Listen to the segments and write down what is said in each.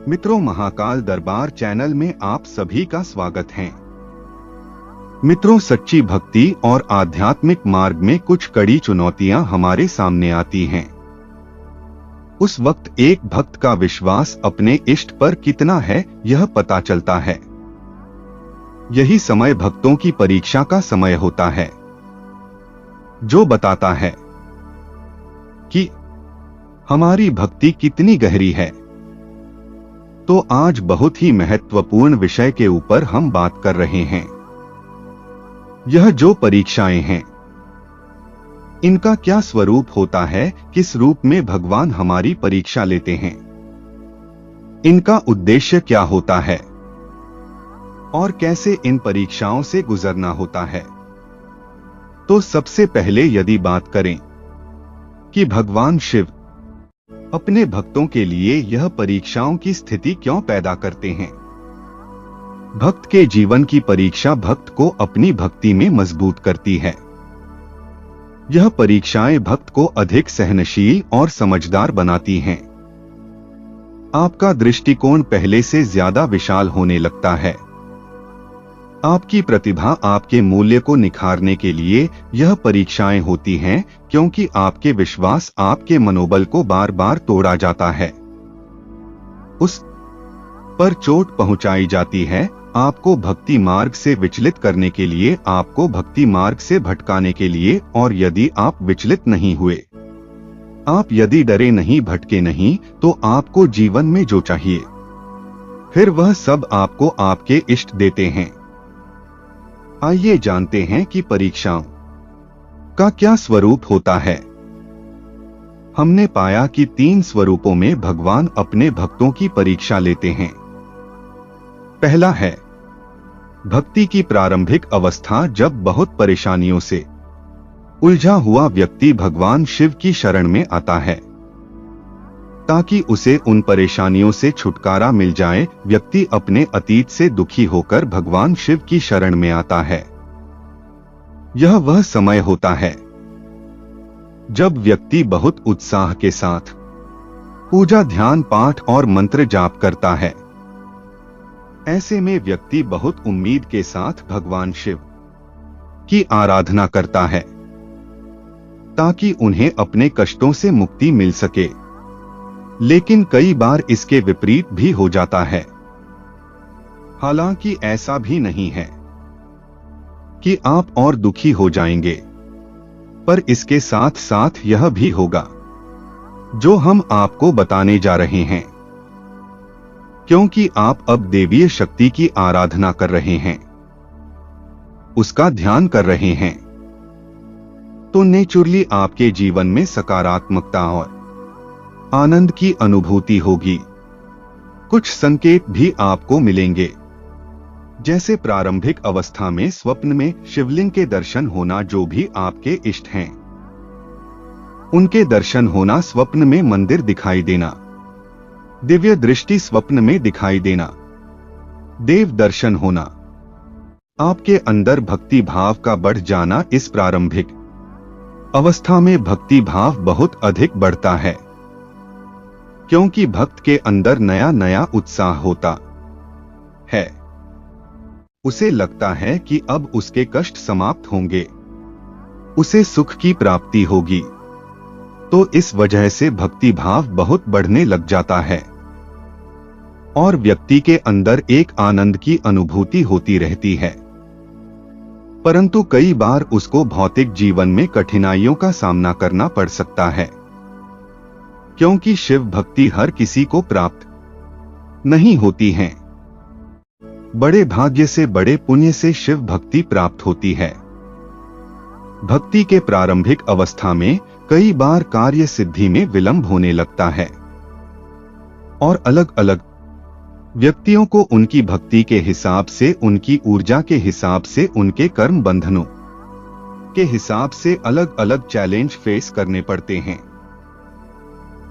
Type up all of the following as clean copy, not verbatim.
मित्रों, महाकाल दरबार चैनल में आप सभी का स्वागत है। मित्रों, सच्ची भक्ति और आध्यात्मिक मार्ग में कुछ कड़ी चुनौतियां हमारे सामने आती हैं। उस वक्त एक भक्त का विश्वास अपने इष्ट पर कितना है, यह पता चलता है। यही समय भक्तों की परीक्षा का समय होता है, जो बताता है कि हमारी भक्ति कितनी गहरी है। तो आज बहुत ही महत्वपूर्ण विषय के ऊपर हम बात कर रहे हैं। यह जो परीक्षाएं हैं, इनका क्या स्वरूप होता है, किस रूप में भगवान हमारी परीक्षा लेते हैं, इनका उद्देश्य क्या होता है और कैसे इन परीक्षाओं से गुजरना होता है। तो सबसे पहले यदि बात करें कि भगवान शिव अपने भक्तों के लिए यह परीक्षाओं की स्थिति क्यों पैदा करते हैं। भक्त के जीवन की परीक्षा भक्त को अपनी भक्ति में मजबूत करती है। यह परीक्षाएं भक्त को अधिक सहनशील और समझदार बनाती हैं। आपका दृष्टिकोण पहले से ज्यादा विशाल होने लगता है। आपकी प्रतिभा, आपके मूल्य को निखारने के लिए यह परीक्षाएं होती हैं, क्योंकि आपके विश्वास, आपके मनोबल को बार बार तोड़ा जाता है, उस पर चोट पहुंचाई जाती है, आपको भक्ति मार्ग से विचलित करने के लिए, आपको भक्ति मार्ग से भटकाने के लिए। और यदि आप विचलित नहीं हुए, आप यदि डरे नहीं, भटके नहीं, तो आपको जीवन में जो चाहिए, फिर वह सब आपको आपके इष्ट देते हैं। आइए जानते हैं कि परीक्षाओं का क्या स्वरूप होता है। हमने पाया कि 3 स्वरूपों में भगवान अपने भक्तों की परीक्षा लेते हैं। पहला है भक्ति की प्रारंभिक अवस्था, जब बहुत परेशानियों से उलझा हुआ व्यक्ति भगवान शिव की शरण में आता है ताकि उसे उन परेशानियों से छुटकारा मिल जाए। व्यक्ति अपने अतीत से दुखी होकर भगवान शिव की शरण में आता है। यह वह समय होता है जब व्यक्ति बहुत उत्साह के साथ पूजा, ध्यान, पाठ और मंत्र जाप करता है। ऐसे में व्यक्ति बहुत उम्मीद के साथ भगवान शिव की आराधना करता है ताकि उन्हें अपने कष्टों से मुक्ति मिल सके। लेकिन कई बार इसके विपरीत भी हो जाता है। हालांकि ऐसा भी नहीं है कि आप और दुखी हो जाएंगे, पर इसके साथ साथ यह भी होगा जो हम आपको बताने जा रहे हैं, क्योंकि आप अब देवीय शक्ति की आराधना कर रहे हैं, उसका ध्यान कर रहे हैं, तो नेचुरली आपके जीवन में सकारात्मकता और आनंद की अनुभूति होगी। कुछ संकेत भी आपको मिलेंगे, जैसे प्रारंभिक अवस्था में स्वप्न में शिवलिंग के दर्शन होना, जो भी आपके इष्ट हैं उनके दर्शन होना, स्वप्न में मंदिर दिखाई देना, दिव्य दृष्टि स्वप्न में दिखाई देना, देव दर्शन होना, आपके अंदर भक्ति भाव का बढ़ जाना। इस प्रारंभिक अवस्था में भक्ति भाव बहुत अधिक बढ़ता है, क्योंकि भक्त के अंदर नया नया उत्साह होता है। उसे लगता है कि अब उसके कष्ट समाप्त होंगे, उसे सुख की प्राप्ति होगी। तो इस वजह से भक्ति भाव बहुत बढ़ने लग जाता है और व्यक्ति के अंदर एक आनंद की अनुभूति होती रहती है। परंतु कई बार उसको भौतिक जीवन में कठिनाइयों का सामना करना पड़ सकता है, क्योंकि शिव भक्ति हर किसी को प्राप्त नहीं होती है। बड़े भाग्य से, बड़े पुण्य से शिव भक्ति प्राप्त होती है। भक्ति के प्रारंभिक अवस्था में कई बार कार्य सिद्धि में विलंब होने लगता है और अलग अलग व्यक्तियों को उनकी भक्ति के हिसाब से, उनकी ऊर्जा के हिसाब से, उनके कर्म बंधनों के हिसाब से अलग अलग चैलेंज फेस करने पड़ते हैं।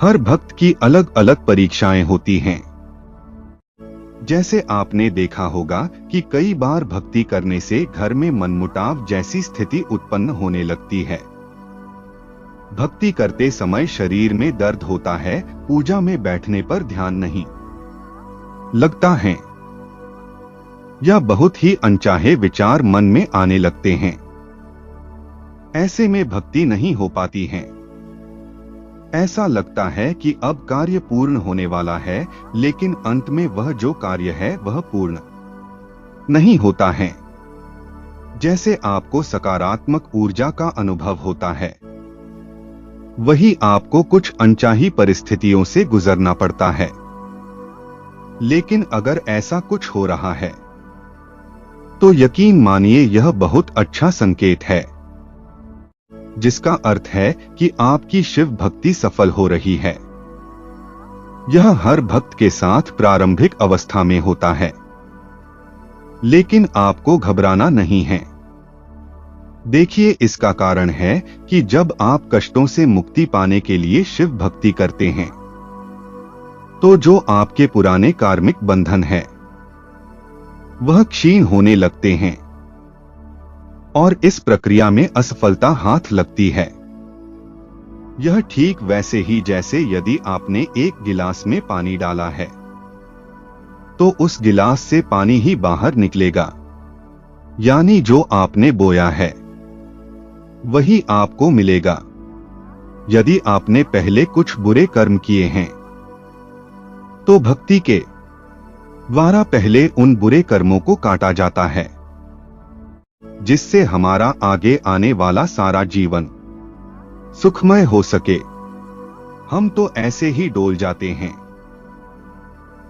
हर भक्त की अलग अलग परीक्षाएं होती हैं। जैसे आपने देखा होगा कि कई बार भक्ति करने से घर में मनमुटाव जैसी स्थिति उत्पन्न होने लगती है। भक्ति करते समय शरीर में दर्द होता है, पूजा में बैठने पर ध्यान नहीं लगता है या बहुत ही अनचाहे विचार मन में आने लगते हैं। ऐसे में भक्ति नहीं हो पाती है। ऐसा लगता है कि अब कार्य पूर्ण होने वाला है, लेकिन अंत में वह जो कार्य है वह पूर्ण नहीं होता है। जैसे आपको सकारात्मक ऊर्जा का अनुभव होता है, वही आपको कुछ अनचाही परिस्थितियों से गुजरना पड़ता है। लेकिन अगर ऐसा कुछ हो रहा है तो यकीन मानिए यह बहुत अच्छा संकेत है, जिसका अर्थ है कि आपकी शिव भक्ति सफल हो रही है। यह हर भक्त के साथ प्रारंभिक अवस्था में होता है, लेकिन आपको घबराना नहीं है। देखिए, इसका कारण है कि जब आप कष्टों से मुक्ति पाने के लिए शिव भक्ति करते हैं, तो जो आपके पुराने कार्मिक बंधन है वह क्षीण होने लगते हैं और इस प्रक्रिया में असफलता हाथ लगती है। यह ठीक वैसे ही जैसे यदि आपने एक गिलास में पानी डाला है तो उस गिलास से पानी ही बाहर निकलेगा, यानी जो आपने बोया है वही आपको मिलेगा। यदि आपने पहले कुछ बुरे कर्म किए हैं तो भक्ति के द्वारा पहले उन बुरे कर्मों को काटा जाता है, जिससे हमारा आगे आने वाला सारा जीवन सुखमय हो सके। हम तो ऐसे ही डोल जाते हैं,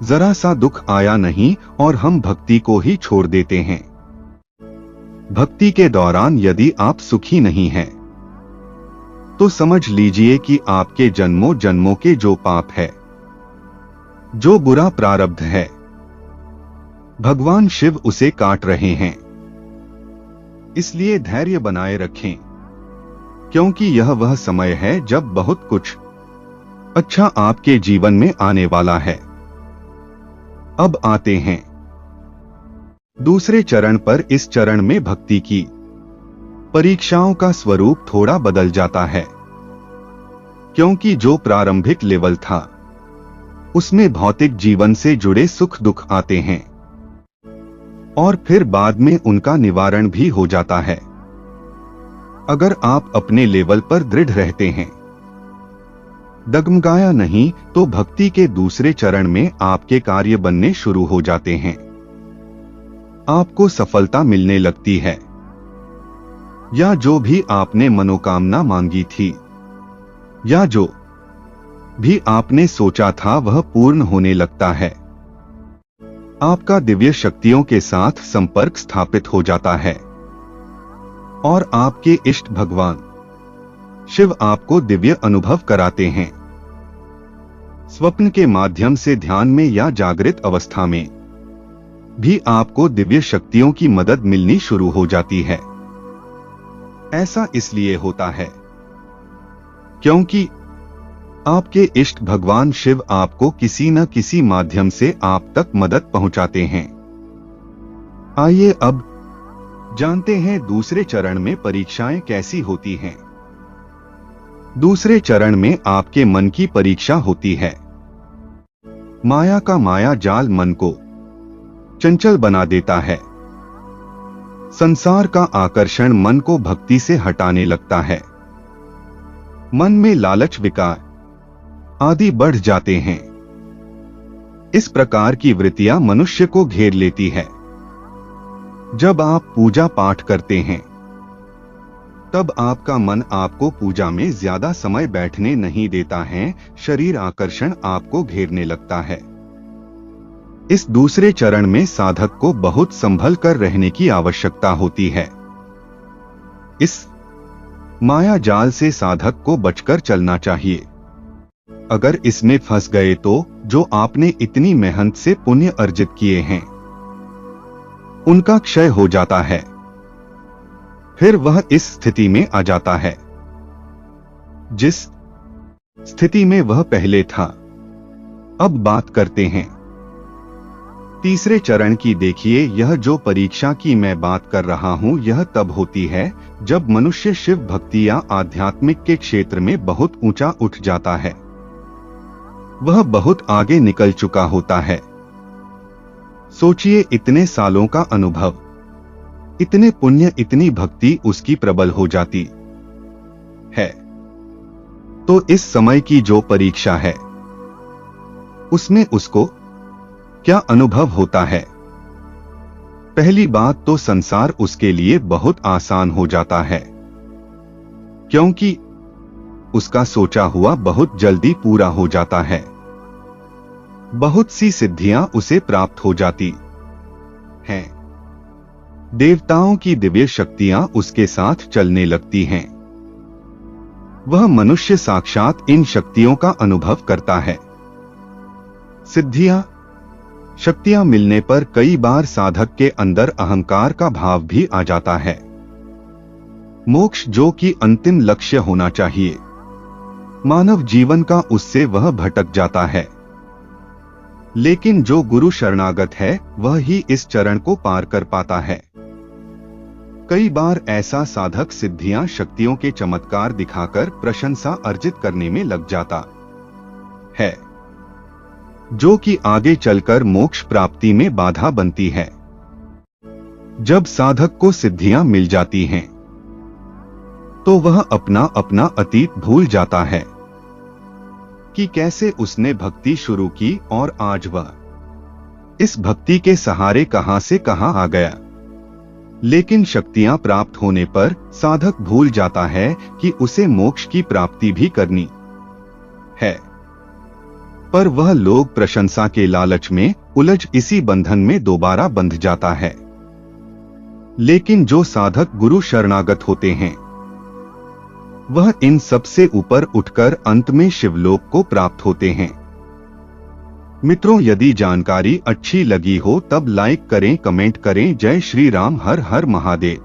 जरा सा दुख आया नहीं और हम भक्ति को ही छोड़ देते हैं। भक्ति के दौरान यदि आप सुखी नहीं हैं, तो समझ लीजिए कि आपके जन्मों जन्मों के जो पाप है, जो बुरा प्रारब्ध है, भगवान शिव उसे काट रहे हैं। इसलिए धैर्य बनाए रखें, क्योंकि यह वह समय है जब बहुत कुछ अच्छा आपके जीवन में आने वाला है। अब आते हैं दूसरे चरण पर। इस चरण में भक्ति की परीक्षाओं का स्वरूप थोड़ा बदल जाता है, क्योंकि जो प्रारंभिक लेवल था उसमें भौतिक जीवन से जुड़े सुख दुख आते हैं और फिर बाद में उनका निवारण भी हो जाता है। अगर आप अपने लेवल पर दृढ़ रहते हैं, डगमगाया नहीं, तो भक्ति के दूसरे चरण में आपके कार्य बनने शुरू हो जाते हैं। आपको सफलता मिलने लगती है, या जो भी आपने मनोकामना मांगी थी, या जो भी आपने सोचा था वह पूर्ण होने लगता है। आपका दिव्य शक्तियों के साथ संपर्क स्थापित हो जाता है और आपके इष्ट भगवान शिव आपको दिव्य अनुभव कराते हैं। स्वप्न के माध्यम से ध्यान में या जागृत अवस्था में भी आपको दिव्य शक्तियों की मदद मिलनी शुरू हो जाती है। ऐसा इसलिए होता है क्योंकि आपके इष्ट भगवान शिव आपको किसी न किसी माध्यम से आप तक मदद पहुंचाते हैं। आइए अब जानते हैं दूसरे चरण में परीक्षाएं कैसी होती हैं। दूसरे चरण में आपके मन की परीक्षा होती है। माया का माया जाल मन को चंचल बना देता है। संसार का आकर्षण मन को भक्ति से हटाने लगता है। मन में लालच, विकार आदि बढ़ जाते हैं। इस प्रकार की वृत्तियां मनुष्य को घेर लेती है। जब आप पूजा पाठ करते हैं, तब आपका मन आपको पूजा में ज्यादा समय बैठने नहीं देता है। शरीर आकर्षण आपको घेरने लगता है। इस दूसरे चरण में साधक को बहुत संभल कर रहने की आवश्यकता होती है। इस माया जाल से साधक को बचकर चलना चाहिए। अगर इसमें फंस गए तो जो आपने इतनी मेहनत से पुण्य अर्जित किए हैं उनका क्षय हो जाता है। फिर वह इस स्थिति में आ जाता है जिस स्थिति में वह पहले था। अब बात करते हैं तीसरे चरण की। देखिए, यह जो परीक्षा की मैं बात कर रहा हूं यह तब होती है जब मनुष्य शिव भक्ति या आध्यात्मिक के क्षेत्र में बहुत ऊंचा उठ जाता है। वह बहुत आगे निकल चुका होता है। सोचिए, इतने सालों का अनुभव, इतने पुण्य, इतनी भक्ति उसकी प्रबल हो जाती है, तो इस समय की जो परीक्षा है उसमें उसको क्या अनुभव होता है? पहली बात तो संसार उसके लिए बहुत आसान हो जाता है, क्योंकि उसका सोचा हुआ बहुत जल्दी पूरा हो जाता है। बहुत सी सिद्धियां उसे प्राप्त हो जाती हैं। देवताओं की दिव्य शक्तियां उसके साथ चलने लगती हैं। वह मनुष्य साक्षात इन शक्तियों का अनुभव करता है। सिद्धियां, शक्तियां मिलने पर कई बार साधक के अंदर अहंकार का भाव भी आ जाता है। मोक्ष, जो कि अंतिम लक्ष्य होना चाहिए मानव जीवन का, उससे वह भटक जाता है। लेकिन जो गुरु शरणागत है वह ही इस चरण को पार कर पाता है। कई बार ऐसा साधक सिद्धियां, शक्तियों के चमत्कार दिखाकर प्रशंसा अर्जित करने में लग जाता है, जो कि आगे चलकर मोक्ष प्राप्ति में बाधा बनती है। जब साधक को सिद्धियां मिल जाती हैं, तो वह अपना अपना अतीत भूल जाता है कि कैसे उसने भक्ति शुरू की और आज वह इस भक्ति के सहारे कहां से कहां आ गया। लेकिन शक्तियां प्राप्त होने पर साधक भूल जाता है कि उसे मोक्ष की प्राप्ति भी करनी है, पर वह लोग प्रशंसा के लालच में उलझ इसी बंधन में दोबारा बंध जाता है। लेकिन जो साधक गुरु शरणागत होते हैं, वह इन सबसे ऊपर उठकर अंत में शिवलोक को प्राप्त होते हैं। मित्रों, यदि जानकारी अच्छी लगी हो तब लाइक करें, कमेंट करें। जय श्री राम, हर हर महादेव।